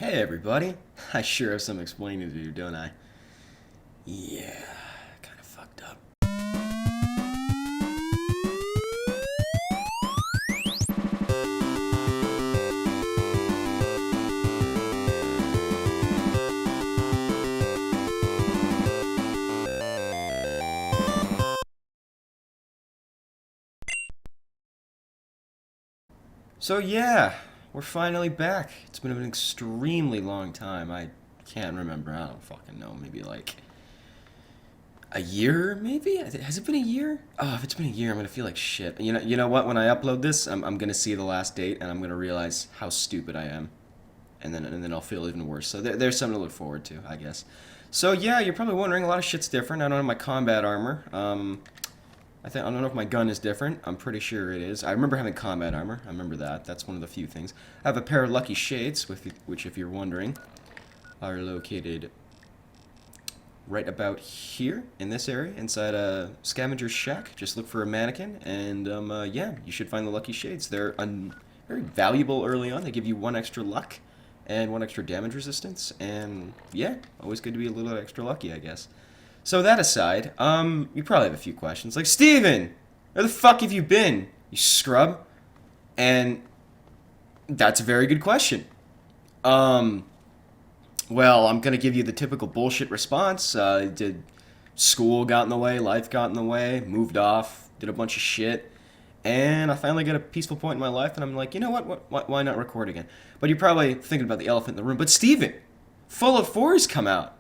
Hey everybody, I sure have some explaining to do, don't I? Yeah, kinda fucked up. So yeah, we're finally back. It's been an extremely long time. I can't remember, I don't fucking know, maybe like a year, maybe? Has it been a year? Oh, if it's been a year, I'm gonna feel like shit. You know what? When I upload this, I'm gonna see the last date, and I'm gonna realize how stupid I am, and then I'll feel even worse. So there's something to look forward to, I guess. So yeah, you're probably wondering. A lot of shit's different. I don't have my combat armor. I don't know if my gun is different. I'm pretty sure it is. I remember having combat armor. I remember that. That's one of the few things. I have a pair of lucky shades, which, if you're wondering, are located right about here in this area, inside a scavenger's shack. Just look for a mannequin, and yeah, you should find the lucky shades. They're very valuable early on. They give you 1 extra luck and 1 extra damage resistance, and yeah, always good to be a little extra lucky, I guess. So that aside, you probably have a few questions, like, Steven, where the fuck have you been, you scrub? And that's a very good question. Um, well, I'm gonna give you the typical bullshit response. Did school got in the way, life got in the way, moved off, did a bunch of shit, and I finally got a peaceful point in my life, and I'm like, you know what? Why not record again? But you're probably thinking about the elephant in the room. But Steven, Fallout 4 has come out.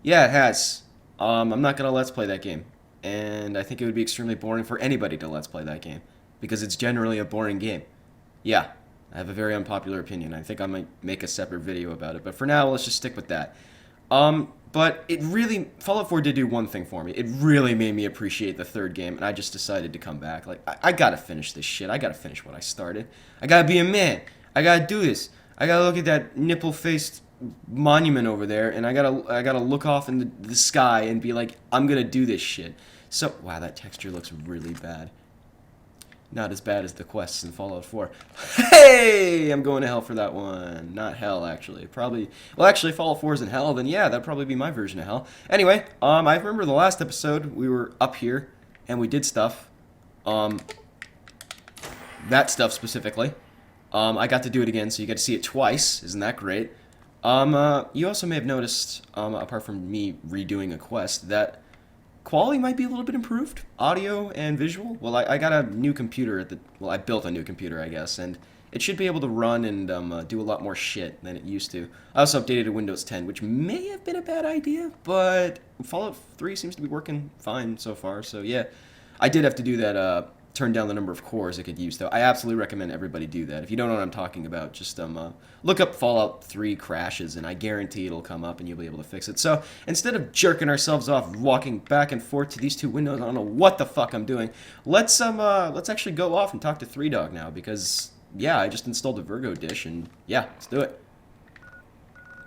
Yeah, it has. I'm not gonna let's play that game, and I think it would be extremely boring for anybody to let's play that game because it's generally a boring game. Yeah, I have a very unpopular opinion. I think I might make a separate video about it, but for now, let's just stick with that. But it really, Fallout 4 did do one thing for me. It really made me appreciate the third game, and I just decided to come back. Like, I gotta finish this shit. I gotta finish what I started. I gotta be a man. I gotta do this. I gotta look at that nipple-faced monument over there, and I gotta look off in the sky and be like, I'm gonna do this shit. So, wow, that texture looks really bad. Not as bad as the quests in Fallout 4. Hey! I'm going to hell for that one. Not hell, actually. Probably... Well, actually, if Fallout 4 is in hell, then yeah, that'd probably be my version of hell. Anyway, I remember the last episode, we were up here, and we did stuff. Um, that stuff specifically. I got to do it again, so you get to see it twice. Isn't that great? You also may have noticed, apart from me redoing a quest, that quality might be a little bit improved, audio and visual. Well, I got a new computer well, I built a new computer, I guess, and it should be able to run and do a lot more shit than it used to. I also updated to Windows 10, which may have been a bad idea, but Fallout 3 seems to be working fine so far, so yeah. I did have to do that, turn down the number of cores it could use, though. I absolutely recommend everybody do that. If you don't know what I'm talking about, just look up Fallout 3 crashes, and I guarantee it'll come up, and you'll be able to fix it. So instead of jerking ourselves off, walking back and forth to these two windows, I don't know what the fuck I'm doing. Let's actually go off and talk to Three Dog now, because yeah, I just installed the Virgo dish, and yeah, let's do it.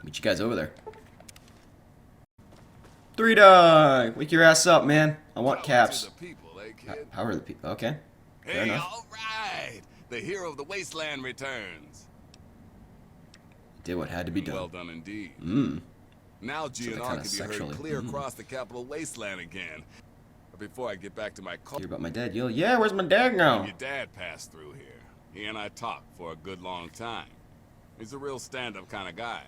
Meet you guys over there. Three Dog, wake your ass up, man. I want caps. How are the people? Okay. Fair Hey, enough. all right! The hero of the wasteland returns. Did what had to be done. Well done indeed. Mmm. Now Something GNR kinda can be sexually. heard clear across the capital wasteland again. But before I get back to my call, Hear about my dad? Yeah, where's my dad now? your dad passed through here. He and I talked for a good long time. He's a real stand-up kind of guy.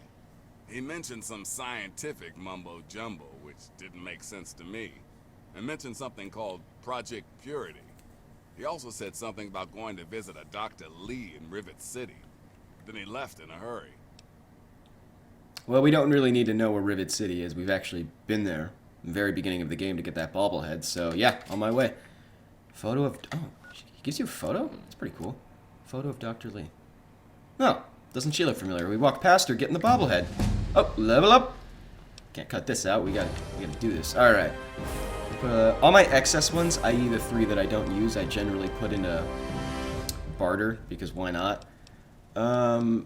He mentioned some scientific mumbo-jumbo, which didn't make sense to me. And mentioned something called Project Purity. He also said something about going to visit a Dr. Lee in Rivet City. Then he left in a hurry. Well, we don't really need to know where Rivet City is. We've actually been there in the very beginning of the game to get that bobblehead. So, yeah, on my way. Photo of... Oh, he gives you a photo? That's pretty cool. Photo of Dr. Lee. Oh, doesn't she look familiar? We walked past her getting the bobblehead. Oh, level up. Can't cut this out. We gotta do this. All right. All my excess ones, i.e. the 3 that I don't use, I generally put in a barter, because why not? I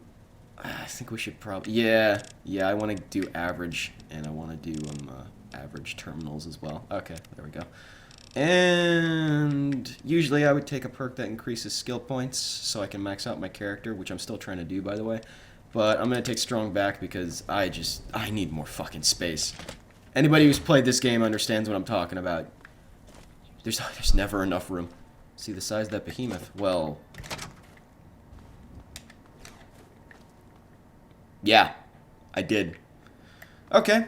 think we should probably... Yeah, I want to do average, and I want to do average terminals as well. Okay, there we go. And usually I would take a perk that increases skill points, so I can max out my character, which I'm still trying to do, by the way. But I'm gonna take strong back because I need more fucking space. Anybody who's played this game understands what I'm talking about. There's never enough room. See the size of that behemoth? Well... yeah, I did. Okay.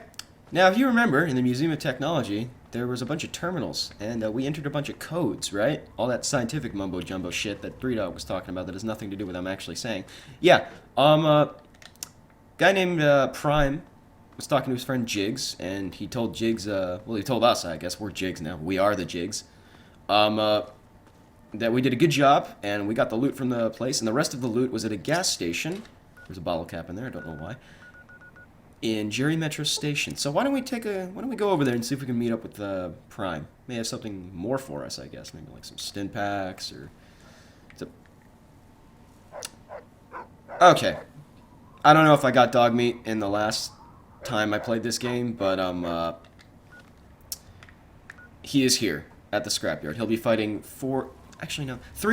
Now, if you remember, in the Museum of Technology, there was a bunch of terminals, and we entered a bunch of codes, right? All that scientific mumbo-jumbo shit that 3Dog was talking about that has nothing to do with what I'm actually saying. Yeah, guy named Prime was talking to his friend Jiggs, and he told Jiggs, well, he told us, I guess, we're Jiggs now. We are the Jiggs. That we did a good job, and we got the loot from the place, and the rest of the loot was at a gas station. There's a bottle cap in there, I don't know why. In Jerry Metro Station. So why don't we go over there and see if we can meet up with Prime? May have something more for us, I guess. Maybe like some stim packs or... Okay. I don't know if I got dog meat in the last time I played this game, but he is here at the scrapyard. He'll be fighting 3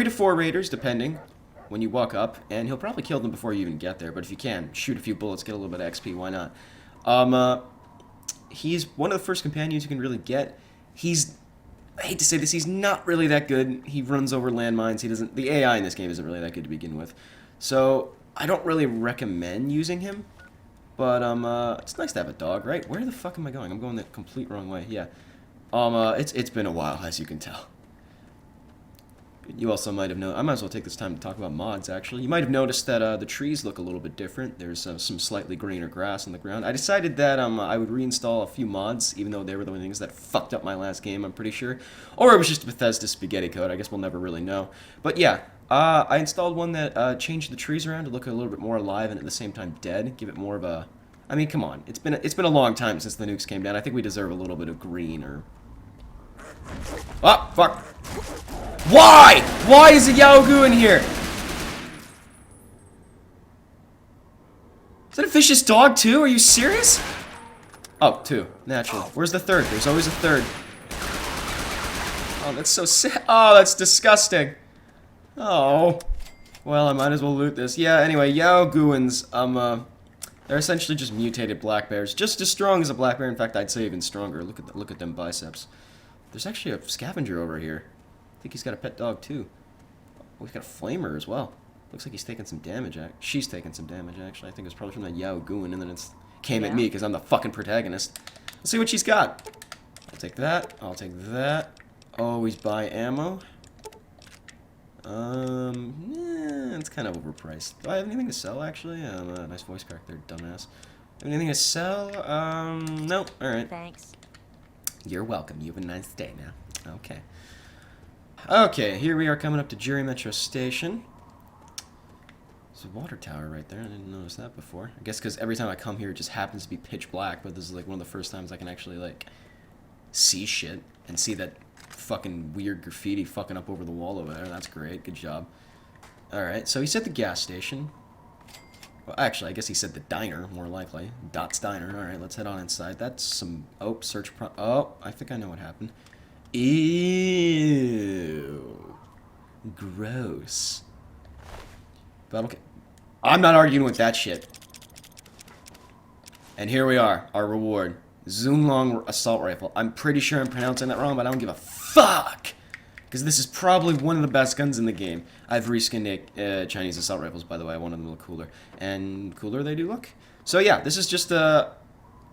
to 4 raiders, depending, when you walk up, and he'll probably kill them before you even get there, but if you can, shoot a few bullets, get a little bit of XP, why not? He's one of the first companions you can really get. I hate to say this, he's not really that good. He runs over landmines. The AI in this game isn't really that good to begin with. So, I don't really recommend using him, but, it's nice to have a dog, right? Where the fuck am I going? I'm going the complete wrong way, yeah. It's been a while, as you can tell. You also might have known. I might as well take this time to talk about mods, actually. You might have noticed that the trees look a little bit different. There's some slightly greener grass on the ground. I decided that I would reinstall a few mods, even though they were the things that fucked up my last game, I'm pretty sure. Or it was just Bethesda spaghetti code. I guess we'll never really know. But yeah, I installed one that changed the trees around to look a little bit more alive and at the same time dead. Give it more of a... I mean, come on. It's been a long time since the nukes came down. I think we deserve a little bit of green or... Oh, fuck. Why? Why is a Yaogu in here? Is that a vicious dog too? Are you serious? Oh, 2. Naturally. Where's the third? There's always a third. Oh, that's so sad. Oh, that's disgusting. Oh. Well, I might as well loot this. Yeah, anyway, Yaoguans, they're essentially just mutated black bears. Just as strong as a black bear. In fact, I'd say even stronger. Look at them biceps. There's actually a scavenger over here. I think he's got a pet dog too. Oh, he's got a flamer as well. Looks like he's taking some damage. She's taking some damage, actually. I think it's probably from that Yaoguan, and then it came at me because I'm the fucking protagonist. Let's see what she's got. I'll take that. I'll take that. Always buy ammo. It's kind of overpriced. Do I have anything to sell, actually? Nice voice crack there, dumbass. Have anything to sell? Nope. Alright. Thanks. You're welcome. You have a nice day now. Okay. Okay, here we are coming up to Jerry Metro Station. There's a water tower right there. I didn't notice that before. I guess because every time I come here, it just happens to be pitch black, but this is like one of the first times I can actually, like, see shit and see that fucking weird graffiti fucking up over the wall over there. That's great. Good job. Alright, so he said the gas station. Well, actually, I guess he said the diner, more likely. Dot's Diner. Alright, let's head on inside. That's some... Oh, search... Oh, I think I know what happened. Ew. Gross. But okay. I'm not arguing with that shit. And here we are, our reward. Zunlong Assault Rifle. I'm pretty sure I'm pronouncing that wrong, but I don't give a fuck! Because this is probably one of the best guns in the game. I've reskinned Chinese assault rifles, by the way. I wanted them to look cooler. And cooler they do look. So yeah, this is just a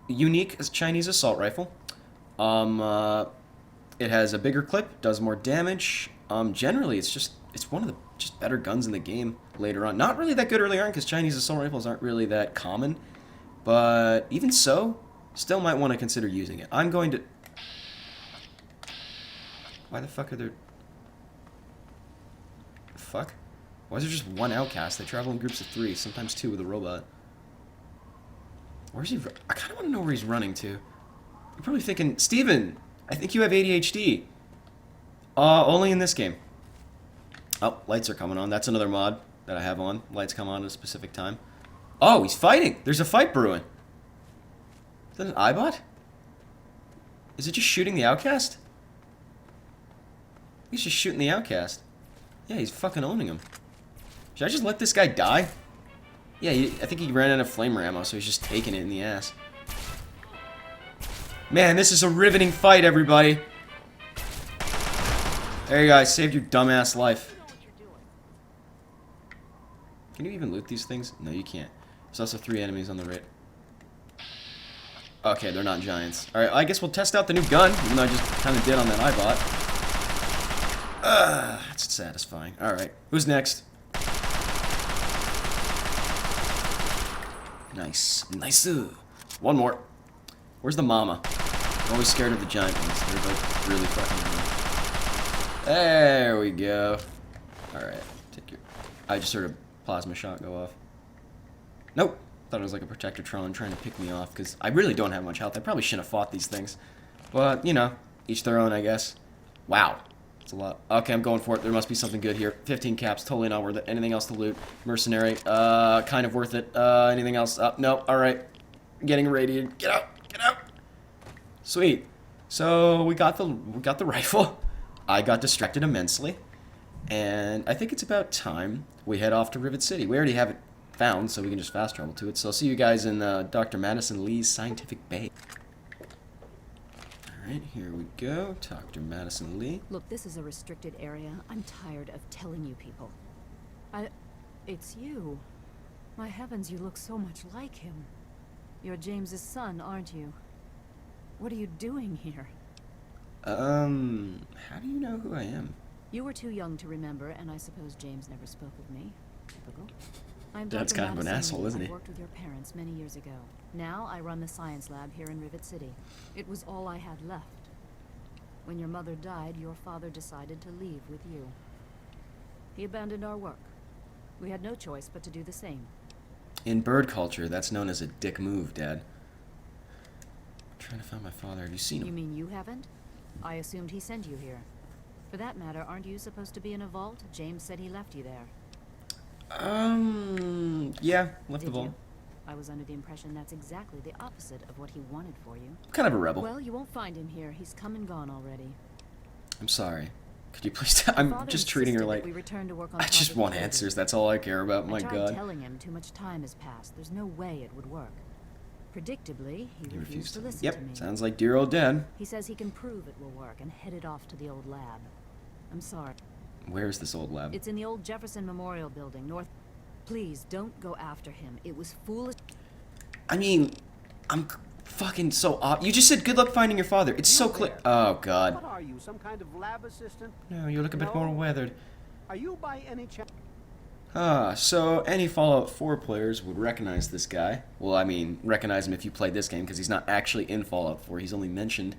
unique Chinese assault rifle. It has a bigger clip, does more damage. Generally, it's one of the just better guns in the game later on. Not really that good early on, because Chinese assault rifles aren't really that common. But even so, still might want to consider using it. I'm going to... Why the fuck are there... Fuck? Why is there just one outcast? They travel in groups of 3, sometimes 2 with a robot. Where's he... I kind of want to know where he's running to. You're probably thinking, Steven, I think you have ADHD. Only in this game. Oh, lights are coming on. That's another mod that I have on. Lights come on at a specific time. Oh, he's fighting! There's a fight brewing. Is that an iBot? Is it just shooting the outcast? He's just shooting the outcast. Yeah, he's fucking owning him. Should I just let this guy die? Yeah, I think he ran out of flamer ammo, so he's just taking it in the ass. Man, this is a riveting fight, everybody. There you go, I saved your dumbass life. Can you even loot these things? No, you can't. There's also 3 enemies on the right. Okay, they're not giants. Alright, I guess we'll test out the new gun, even though I just kind of did on that I bought. That's satisfying. Alright, who's next? Nice. Nice. One more. Where's the mama? I'm always scared of the giant ones. They're like really fucking annoying. There we go. Alright, take your... I just heard a plasma shot go off. Nope. Thought it was like a Protectortron trying to pick me off, because I really don't have much health. I probably shouldn't have fought these things. But, you know, each their own, I guess. Wow. That's a lot. Okay, I'm going for it. There must be something good here. 15 caps, totally not worth it. Anything else to loot? Mercenary, kind of worth it. Anything else? No, alright. Getting irradiated. Get out! Get out! Sweet. So, we got the rifle. I got distracted immensely. And I think it's about time we head off to Rivet City. We already have it found, so we can just fast travel to it. So I'll see you guys in Dr. Madison Lee's Scientific Bay. Alright, here we go. Dr. Madison Lee. Look, this is a restricted area. I'm tired of telling you people. It's you. My heavens, you look so much like him. You're James's son, aren't you? What are you doing here? How do you know who I am? You were too young to remember, and I suppose James never spoke of me. Typical. I'm That's Dr. kind of an Madison asshole, Lee. isn't he? I worked with your parents many years ago. Now I run the science lab here in Rivet City. It was all I had left. When your mother died, your father decided to leave with you. He abandoned our work. We had no choice but to do the same. In bird culture, that's known as a dick move, Dad. I'm trying to find my father. Have you seen him? You mean you haven't? I assumed he sent you here. For that matter, aren't you supposed to be in a vault? James said he left you there. Yeah, left the Did vault. you? I was under the impression that's exactly the opposite of what he wanted for you. Kind of a rebel. Well, you won't find him here. He's come and gone already. I'm sorry. Could you please I'm Father just treating her insisted that like... we return to work on I just Project want Liberty. answers. That's all I care about. My I tried God. telling him too much time has passed. There's no way it would work. Predictably, he refused to listen to me. Yep, sounds like dear old Dad. He says he can prove it will work and headed off to the old lab. I'm sorry. Where's this old lab? It's in the old Jefferson Memorial Building, north... Please, don't go after him. It was foolish... I mean, I'm fucking so off. You just said good luck finding your father. It's so clear. Oh, God. What are you, some kind of lab assistant? No, you look a bit more No. weathered. Are you by any chance? So any Fallout 4 players would recognize this guy. Well, I mean, recognize him if you played this game, because he's not actually in Fallout 4. He's only mentioned.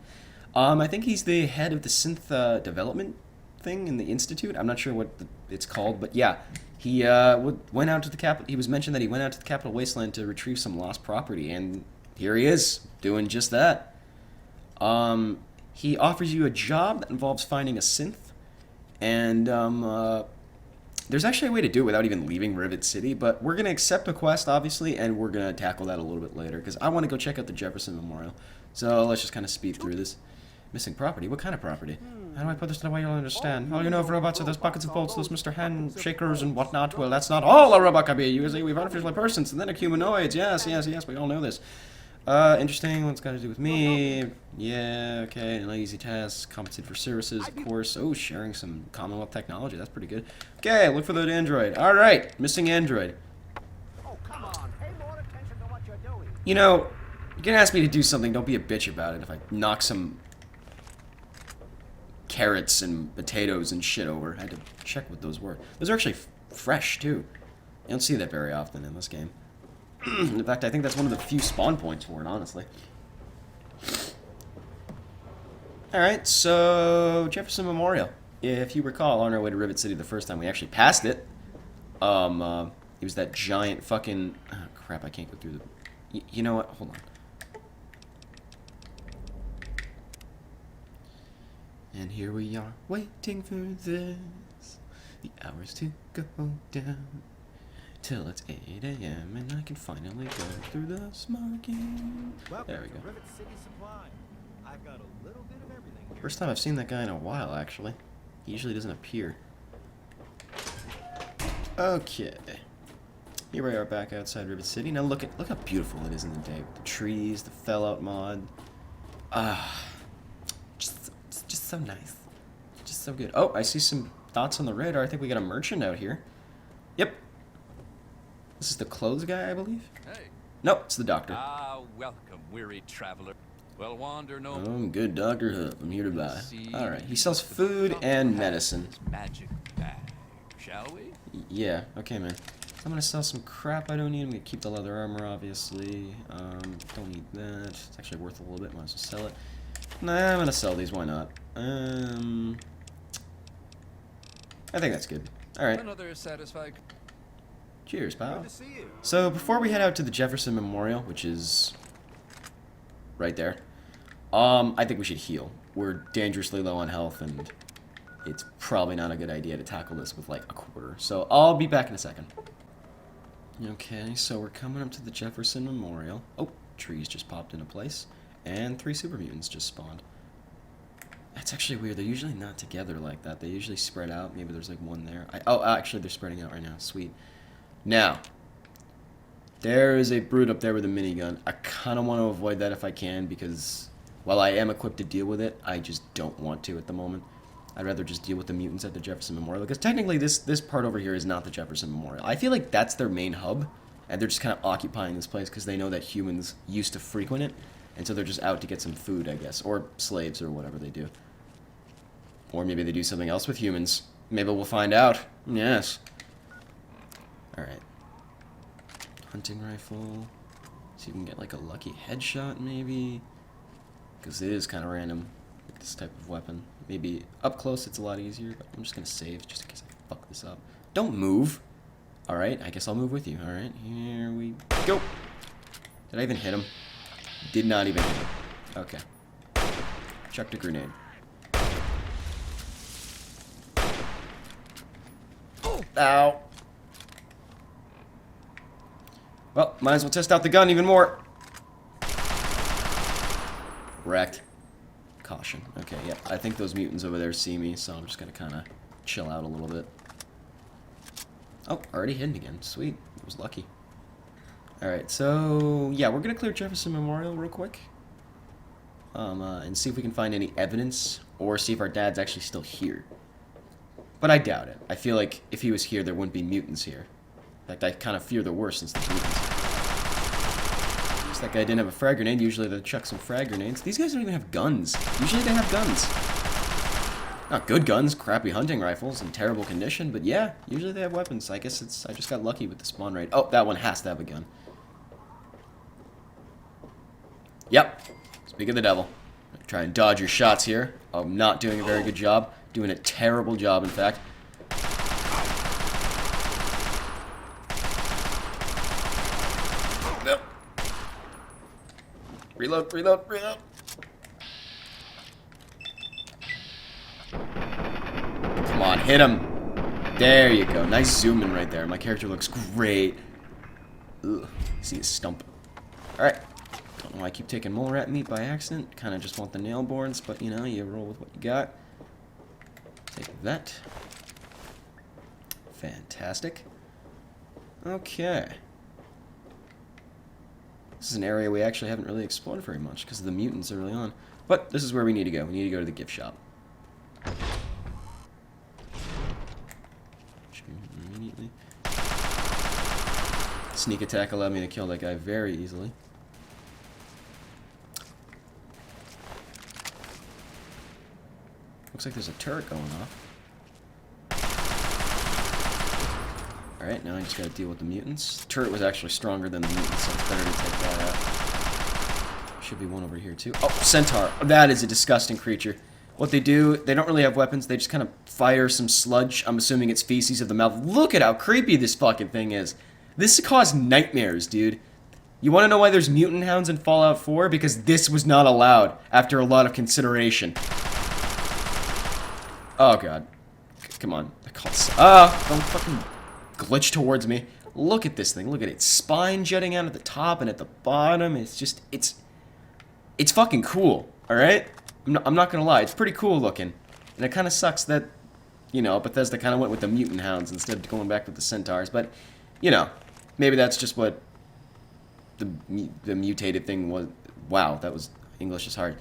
I think he's the head of the synth development thing in the Institute. I'm not sure what it's called, but yeah. He went out to the capital. He was mentioned that he went out to the Capital Wasteland to retrieve some lost property, and here he is, doing just that. He offers you a job that involves finding a synth, and there's actually a way to do it without even leaving Rivet City, but we're going to accept the quest, obviously, and we're going to tackle that a little bit later, because I want to go check out the Jefferson Memorial. So let's just kind of speed through this. Missing property? What kind of property? How do I put this in a way you'll understand? All you know of robots are those buckets of bolts, those Mr. Handshakers and whatnot. Well, that's not all a robot can be. Usually we've artificial persons, and then humanoids. Yes, we all know this. Interesting. What's got to do with me? Yeah, okay. No easy tasks. Compensated for services, of course. Oh, sharing some Commonwealth technology. That's pretty good. Okay, look for that android. All right, missing android. Oh, come on. Pay more attention to what you're doing. You know, you're gonna ask me to do something. Don't be a bitch about it if I knock some carrots and potatoes and shit over. I had to check what those were. Those are actually fresh, too. You don't see that very often in this game. In fact, I think that's one of the few spawn points for it, honestly. Alright, so Jefferson Memorial. If you recall, on our way to Rivet City the first time, we actually passed it. It was that giant fucking... Oh, crap, I can't go through the... You know what? Hold on. And here we are, waiting for this. The hours to go down. Till it's 8 a.m. and I can finally go through the smoking. There we go. Rivet City Supply. I've got a little bit of everything here. First time I've seen that guy in a while, actually. He usually doesn't appear. Okay. Here we are back outside Rivet City. Now look how beautiful it is in the day. The trees, the fell-out mod. Just so nice. Just so good. Oh, I see some dots on the radar. I think we got a merchant out here. Yep. This is the clothes guy, I believe. Hey. Nope, it's the doctor. Welcome, weary traveler. Well, wander no. I'm good, Dr. Huff. I'm here to buy. See, Alright, he sells food and medicine. this magic bag, shall we? Yeah, okay, man. I'm gonna sell some crap I don't need. I'm gonna keep the leather armor, obviously. Don't need that. It's actually worth a little bit. Might as well sell it. Nah, I'm gonna sell these. Why not? I think that's good. Alright. Another satisfied. Cheers, pal. Good to see you. So, before we head out to the Jefferson Memorial, which is right there, I think we should heal. We're dangerously low on health, and it's probably not a good idea to tackle this with, like, a quarter. So, I'll be back in a second. Okay, so we're coming up to the Jefferson Memorial. Oh, trees just popped into place. And 3 super mutants just spawned. That's actually weird. They're usually not together like that. They usually spread out. Maybe there's, like, one there. Oh, actually, they're spreading out right now. Sweet. Now, there is a brute up there with a minigun. I kind of want to avoid that if I can, because while I am equipped to deal with it, I just don't want to at the moment. I'd rather just deal with the mutants at the Jefferson Memorial, because technically this part over here is not the Jefferson Memorial. I feel like that's their main hub, and they're just kind of occupying this place because they know that humans used to frequent it, and so they're just out to get some food, I guess, or slaves, or whatever they do. Or maybe they do something else with humans. Maybe we'll find out. Yes. Alright. Hunting rifle. See if we can get like a lucky headshot, maybe. Because it is kind of random with this type of weapon. Maybe up close it's a lot easier, but I'm just going to save just in case I fuck this up. Don't move! Alright, I guess I'll move with you. Alright, here we go! Did I even hit him? Did not even hit him. Okay. Chucked a grenade. Ow! Well, might as well test out the gun even more. Wrecked. Caution. Okay, yeah. I think those mutants over there see me, so I'm just gonna kind of chill out a little bit. Oh, already hidden again. Sweet. I was lucky. Alright, so yeah, we're gonna clear Jefferson Memorial real quick. And see if we can find any evidence, or see if our dad's actually still here. But I doubt it. I feel like if he was here, there wouldn't be mutants here. In fact, I kind of fear the worst since there's mutants. That guy didn't have a frag grenade. Usually they chuck some frag grenades. These guys don't even have guns. Usually they have guns. Not good guns, crappy hunting rifles in terrible condition, but yeah, usually they have weapons. I guess I just got lucky with the spawn rate. Oh, that one has to have a gun. Yep. Speak of the devil. Try and dodge your shots here. I'm not doing a very good job. Doing a terrible job, in fact. Reload, reload, reload. Come on, hit him. There you go. Nice zoom in right there. My character looks great. Ugh, see his stump. Alright. Don't know why I keep taking mole rat meat by accident. Kind of just want the nail boards, but you know, you roll with what you got. Take that. Fantastic. Okay. This is an area we actually haven't really explored very much because of the mutants early on. But this is where we need to go. We need to go to the gift shop. Immediately. Sneak attack allowed me to kill that guy very easily. Looks like there's a turret going off. Alright, now I just gotta deal with the mutants. The turret was actually stronger than the mutants, so it's better to take that out. Should be one over here too. Oh, centaur. That is a disgusting creature. What they do, they don't really have weapons, they just kind of fire some sludge. I'm assuming it's feces of the mouth. Look at how creepy this fucking thing is. This caused nightmares, dude. You wanna know why there's mutant hounds in Fallout 4? Because this was not allowed after a lot of consideration. Oh god. Come on. Don't fucking glitch towards me. Look at this thing. Look at its spine jutting out at the top and at the bottom. It's just, it's fucking cool, alright? I'm not gonna lie. It's pretty cool looking. And it kind of sucks that, you know, Bethesda kind of went with the mutant hounds instead of going back with the centaurs. But, you know, Maybe that's just what the mutated thing was. Wow, that was... English is hard.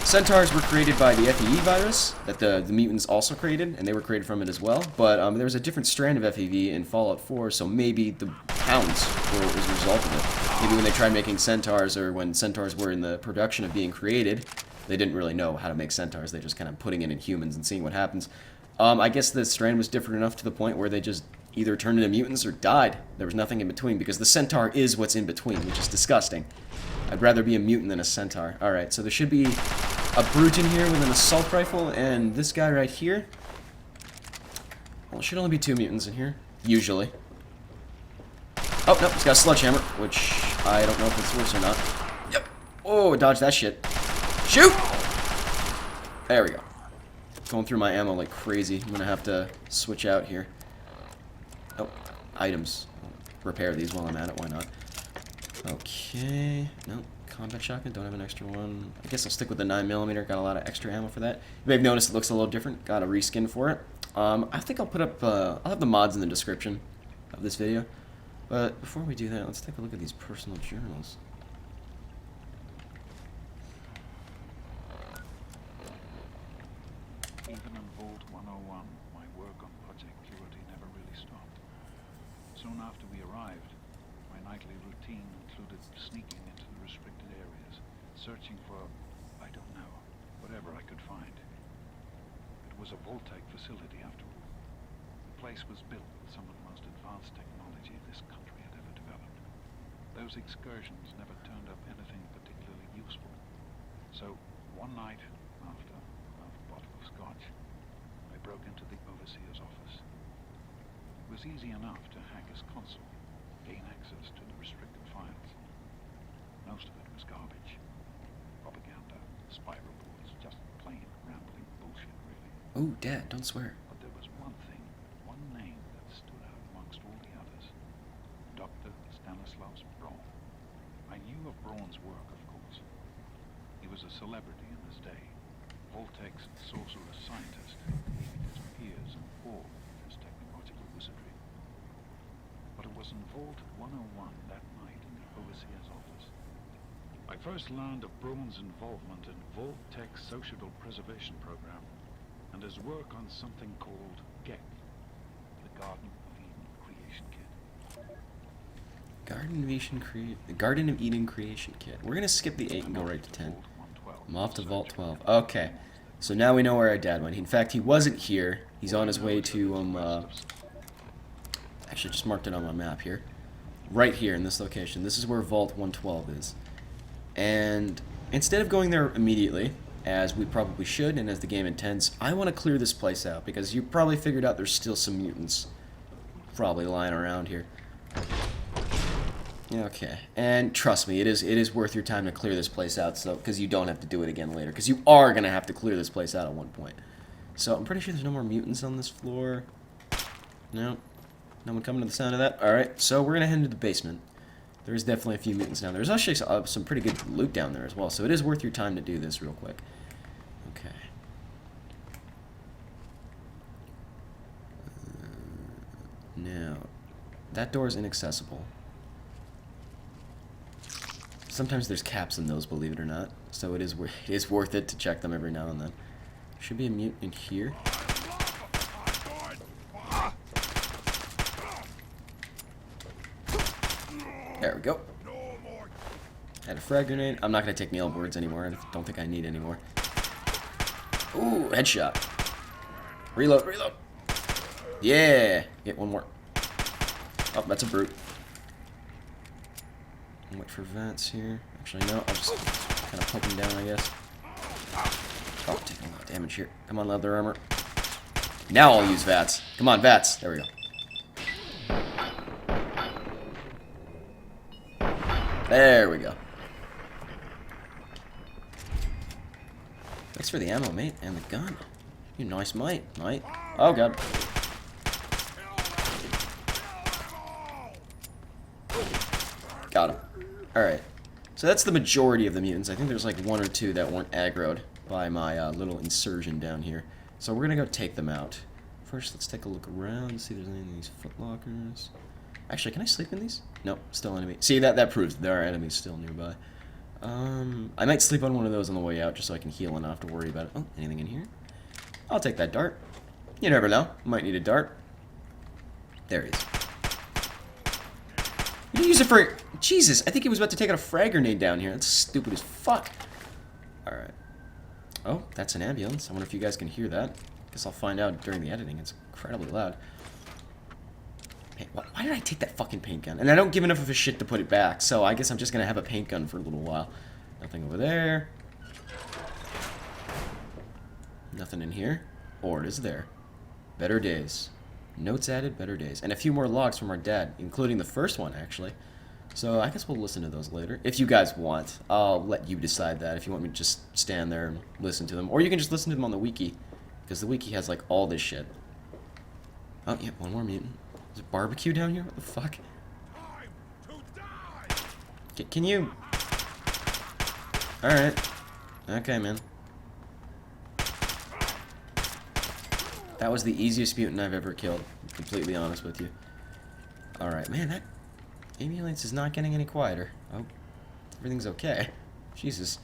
Centaurs were created by the FEV virus that the mutants also created, and they were created from it as well. But there was a different strand of FEV in Fallout 4, so maybe the hounds were as a result of it. Maybe when they tried making centaurs, or when centaurs were in the production of being created, they didn't really know how to make centaurs. They just kind of putting it in humans and seeing what happens. I guess the strand was different enough to the point where they just either turned into mutants or died. There was nothing in between, because the centaur is what's in between, which is disgusting. I'd rather be a mutant than a centaur. Alright, so there should be a brute in here with an assault rifle, and this guy right here. Well, there should only be 2 mutants in here, usually. Oh, no, he's got a sledgehammer, which I don't know if it's worse or not. Yep. Oh, dodge that shit. Shoot! There we go. Going through my ammo like crazy. I'm gonna have to switch out here. Oh, items. Repair these while I'm at it, why not? Okay, no, combat shotgun, don't have an extra one. I guess I'll stick with the 9mm, got a lot of extra ammo for that. You may have noticed it looks a little different, got a reskin for it. I think I'll put up, I'll have the mods in the description of this video. But before we do that, let's take a look at these personal journals. Even in Vault 101, my work on Project Purity never really stopped. Soon after we arrived, my nightly routine included sneaking into the restricted areas, searching for, I don't know, whatever I could find. It was a Vault-Tec facility after all. The place was built with some of the most advanced technology this country had ever developed. Those excursions never turned up anything particularly useful. So, one night, after a bottle of scotch, I broke into the overseer's office. It was easy enough to hack his console, gain access to the restricted files. Most of it was garbage. Propaganda, spy reports, just plain rambling bullshit, really. Oh, Dad, don't swear. But there was one thing, one name that stood out amongst all the others. Dr. Stanislaus Braun. I knew of Braun's work, of course. He was a celebrity in his day. Voltec's sorcerous scientist, leaving his peers in awe of his technological wizardry. But it was in Vault 101 that night in the overseer's office. I first learned of Braun's involvement in Vault-Tech's Sociable Preservation Program and his work on something called GEC, the Garden of Eden Creation Kit. Garden of Eden Creation Kit. We're gonna skip the 8 and go right to 10. Vault 112. I'm off to Vault 12. Okay. So now we know where our dad went. In fact, he wasn't here. He's on his way to, actually, just marked it on my map here. Right here in this location. This is where Vault 112 is. And instead of going there immediately, as we probably should, and as the game intends, I want to clear this place out, because you probably figured out there's still some mutants probably lying around here. Okay, and trust me, it is worth your time to clear this place out, so because you don't have to do it again later, because you are gonna have to clear this place out at one point. So I'm pretty sure there's no more mutants on this floor. No, no one coming to the sound of that. All right, so we're gonna head into the basement. There's definitely a few mutants down there. There's actually some pretty good loot down there as well, so it is worth your time to do this real quick. Okay. Now, that door is inaccessible. Sometimes there's caps in those, believe it or not, so it is worth it to check them every now and then. Should be a mutant in here. There we go. Had a frag grenade. I'm not going to take nail boards anymore. I don't think I need any more. Ooh, headshot. Reload, reload. Yeah. Get one more. Oh, that's a brute. Wait for vents here. Actually, no. I'll just kind of poke him down, I guess. Oh, taking a lot of damage here. Come on, leather armor. Now I'll use VATS. Come on, VATS. There we go. There we go. Thanks for the ammo, mate, and the gun. You nice mate. Oh, God. Got him. Alright. So that's the majority of the mutants. I think there's like 1 or 2 that weren't aggroed by my little insertion down here. So we're gonna go take them out. First, let's take a look around, see if there's any of these footlockers. Actually, can I sleep in these? Nope, still enemy. See, that proves there are enemies still nearby. I might sleep on one of those on the way out just so I can heal and not have to worry about it. Oh, anything in here? I'll take that dart. You never know. Might need a dart. There he is. You use it for... Jesus, I think he was about to take out a frag grenade down here. That's stupid as fuck. Alright. Oh, that's an ambulance. I wonder if you guys can hear that. Guess I'll find out during the editing. It's incredibly loud. Hey, why did I take that fucking paint gun? And I don't give enough of a shit to put it back, so I guess I'm just gonna have a paint gun for a little while. Nothing over there. Nothing in here. Or it is there. Better days. Notes added, better days. And a few more logs from our dad, including the first one, actually. So I guess we'll listen to those later. If you guys want. I'll let you decide that if you want me to just stand there and listen to them. Or you can just listen to them on the wiki. Because the wiki has, like, all this shit. Oh, yeah, one more mutant. Is it barbecue down here? What the fuck? Can you... Alright. Okay, man. That was the easiest mutant I've ever killed. I'm completely honest with you. Alright, man, that ambulance is not getting any quieter. Oh, everything's okay. Jesus.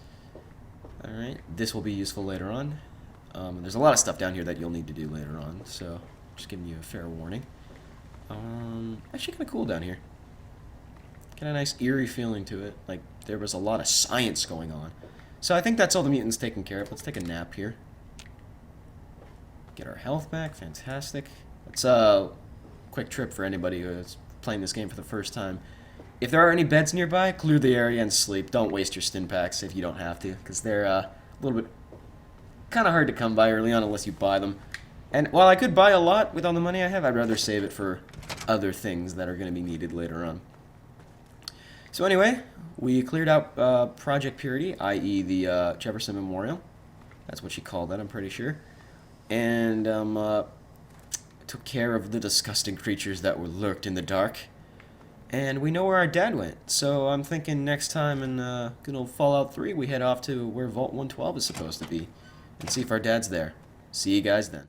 Alright, this will be useful later on. There's a lot of stuff down here that you'll need to do later on, so just giving you a fair warning. Actually kind of cool down here. Got a nice eerie feeling to it, like there was a lot of science going on. So I think that's all the mutants taken care of. Let's take a nap here. Get our health back, fantastic. It's a quick trip for anybody who's playing this game for the first time. If there are any beds nearby, clear the area and sleep. Don't waste your stim packs if you don't have to, because they're a little bit kind of hard to come by early on unless you buy them. And while I could buy a lot with all the money I have, I'd rather save it for other things that are going to be needed later on. So anyway, we cleared out Project Purity, i.e. the Jefferson Memorial. That's what she called that, I'm pretty sure. And took care of the disgusting creatures that were lurked in the dark. And we know where our dad went, so I'm thinking next time in good old Fallout 3, we head off to where Vault 112 is supposed to be, and see if our dad's there. See you guys then.